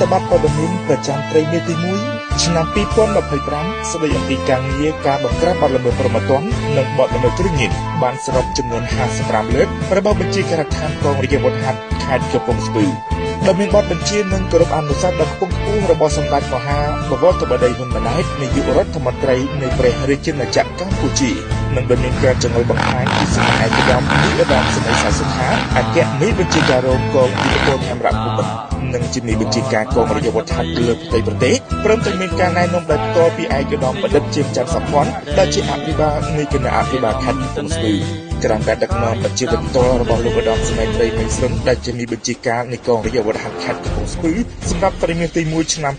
តប័តព័ត៌មានប្រចាំត្រីមេទី1ឆ្នាំ2025ស្តីអំពីការងារការបង្ក្រាបបទល្មើសព្រហ្មទណ្ឌនិងបទល្មើសគ្រឿងញៀនបានសរុបចំនួន55លើករបស់បញ្ជាការដ្ឋានកងរាជអាវុធហត្ថខេត្តកំពង់ស្ពឺដែលមានបទបញ្ជានិងគោរពអនុសាសន៍ដ៏ខ្ពង់ខ្ពស់របស់សម្ដេចមហាបវរធិបតីហ៊ុនម៉ាណែតនាយករដ្ឋមន្ត្រីនៃព្រះរាជាណាចក្រកម្ពុជានិងបានមានការចងល់បង្ហាញពីសមត្ថភាពឯកឧត្តមនាយឧត្តមសេនីយ៍សាសុខាអគ្គមេបញ្ជាការរងកងយុទ្ធភូមិខេមរៈភូមិន្ទនិងជាមេបញ្ជាការកងរាជអាវុធហត្ថលើផ្ទៃប្រទេសព្រមទាំងមានការណែនាំដោយផ្ទាល់ពីឯកឧត្តមបណ្ឌិតជាមច័ន្ទសុភ័ណ្ឌដែលជាអភិបាលនៃគណៈអភិបាលខេត្តកំពង់ស្ពឺក្រោមការដឹកនាំបញ្ជាបន្តរបស់លោកឧត្តមស្នេហ៍ត្រីមេស្រុនដែលជាមេបញ្ជាការនៃកងរាជអាវុធហត្ថខេត្តកំពង់ស្ពឺសម្រាប់ត្រីមាសទី1ឆ្នាំ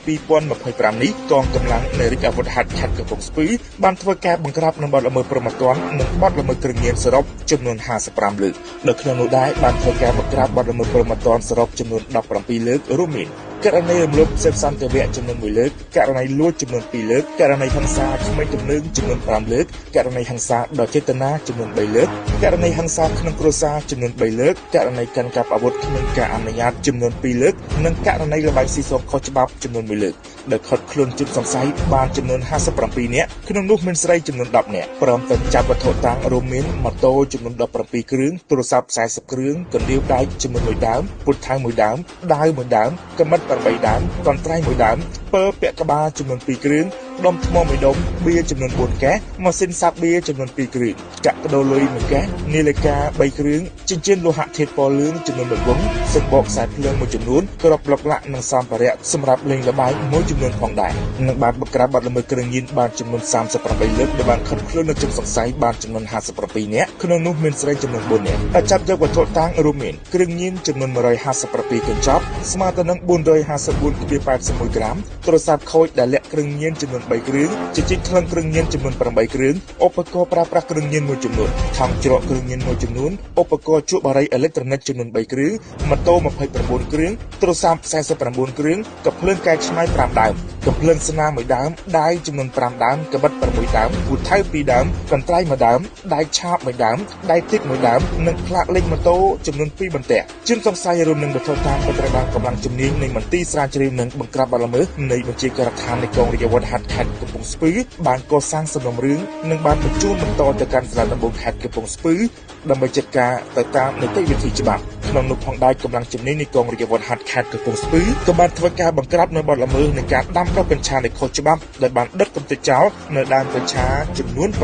2025នេះកងកម្លាំងនៃរាជអាវុធហត្ថខេត្តកំពង់ស្ពឺបានធ្វើការបង្ក្រាបនៅបទល្មើសព្រហ្មទណ្ឌនិងបទល្មើសគ្រឿងញៀនសរុបចំនួន55លើកនៅក្នុងនោះដែរបានធ្វើការបង្ក្រាបបទល្មើសព្រហ្មទណ្ឌសរុបចំនួន17លើករួមមានករណីរំលោភសេពសន្តិវៈចំនួន1លើកករណីលួចចំនួន2លើកករណីហិង្សាក្មេងទំនើងចំនួន5លើកករណីហិង្សាដោយចេតនាចំនួន3លើកករណីហិង្សាក្នុងគ្រួសារចំនួន3លើកករណីកាន់កាប់អាវុធគ្មានការអនុញ្ញាតចំនួន2លើកនិងករណីល្បែងស៊ីសងខុសច្បាប់ចំនួន1លើកដែលខុតខ្លួនជនសង្ស័យបានចំនួន57នាក់ក្នុងនោះមានស្រីចំនួន10នាក់ព្រមទាំងចាប់វត្ថុតាំងរួមមានម៉ូតូចំនួន17គ្រឿងទូរស័ព្ទ40គ្រឿងកណ្ដៀវដែកចំនួន1ដើមពុតថៅ1ដើមដាវ1ដើមកាំបិត8ដើមកន្ត្រៃ1ដើមពើពាក់ក្បាលចំនួន2គ្រឿងដុំថ្ម1ដុំបៀចំនួន4កែសម៉ាស៊ីនសាបបៀចំនួន2គ្រឿងកាក់កដោលុយ1កែសនាឡិកា3គ្រឿងចិញ្ចៀនលោហៈធាតុពណ៌លឿងចំនួន1វងសំបកខ្សែភ្លើងមួយចំនួនគ្រាប់ប្លុកឡាក់និងសម្ភារៈសម្រាប់លេងល្បែងមួយចំនួនផងដែរនិងបានបង្ក្រាបបទល្មើសគ្រឿងញៀនបានចំនួន38លើកដែលបានខិតខ្លួននៅជនសង្ស័យបានចំនួន57នាក់ក្នុងនោះមានស្រីចំនួន4នាក់ដែលចាប់យកវត្ថុតាំងរួមមានគ្រឿងញៀនចំនួន157កញ្ចប់ស្មើទៅនឹង454.81ក្រាមទូរស័ព្ទខូចដែលលាក់គ្រឿងញៀនចំនួន3គ្រឿងជជិះក្លិនគ្រឿងញៀនចំនួន8គ្រឿងឧបករណ៍ប្រើប្រាស់គ្រឿងញៀនមួយចំនួនថង់ច្រកគ្រឿងញៀនមួយចំនួនឧបករណ៍ជក់បារីអេឡិចត្រូនិកចំនួន3គ្រឿងម៉ូតូ29គ្រឿងទូរស័ព្ទ49គ្រឿងកាភ្លើងកែច្នៃ5ដើមកាភ្លើងស្នា1ដើមដាវចំនួន5ដើមកាបិត6ដើមពូថៅ2ដើមកន្ត្រៃ1ដើមដៃឆាប1ដើមដៃទិក1ដើមនិងផ្លាកលេខម៉ូតូចំនួន2បន្ទាក់ជនសង្ស័យរួមនឹងវត្ថុតាងត្រូវបានកម្លាំងជំនាញនៃមន្ទីរស្រាវជ្រាវនិងបង្ក្រាបបទល្មើសនៃបញ្ជាការដ្ឋាននៃកងរាជអាវុធហត្ថខេត្តកំពង់ស្ពឺបានកសាងសំណុំរឿងនិងបានបញ្ជូនបន្តទៅកាន់សាលាដំបងខេត្តកំពង់ស្ពឺដើម្បីចាត់ការទៅតាមនីតិវិធីច្បាប់ក្នុងនោះផងដែរកម្លាំងជំនាញនៃកងរាជអាវុធហត្ថខេត្តកំពង់ស្ពឺក៏បានធ្វើការបង្ក្រាបនៅបទល្មើសនៃការដាំដុះកញ្ឆាដែលខុសច្បាប់ដែលបានដុតកំទេចចោលនៅដើមកញ្ឆាចំនួន7755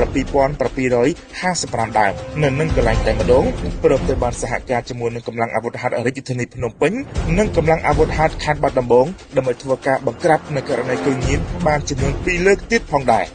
ដើមនៅនឹងកន្លែងតែម្ដងព្រមទាំងបានសហការជាមួយនឹងកម្លាំងអាវុធហត្ថរាជធានីភ្នំពេញនិងកម្លាំងអាវុធហត្ថខេត្តបាត់ដំបងដើម្បីធ្វើការបង្ក្រាបនៅករណីគ្រឿងញៀនបានចំនួន2លើកទៀតផងដែរ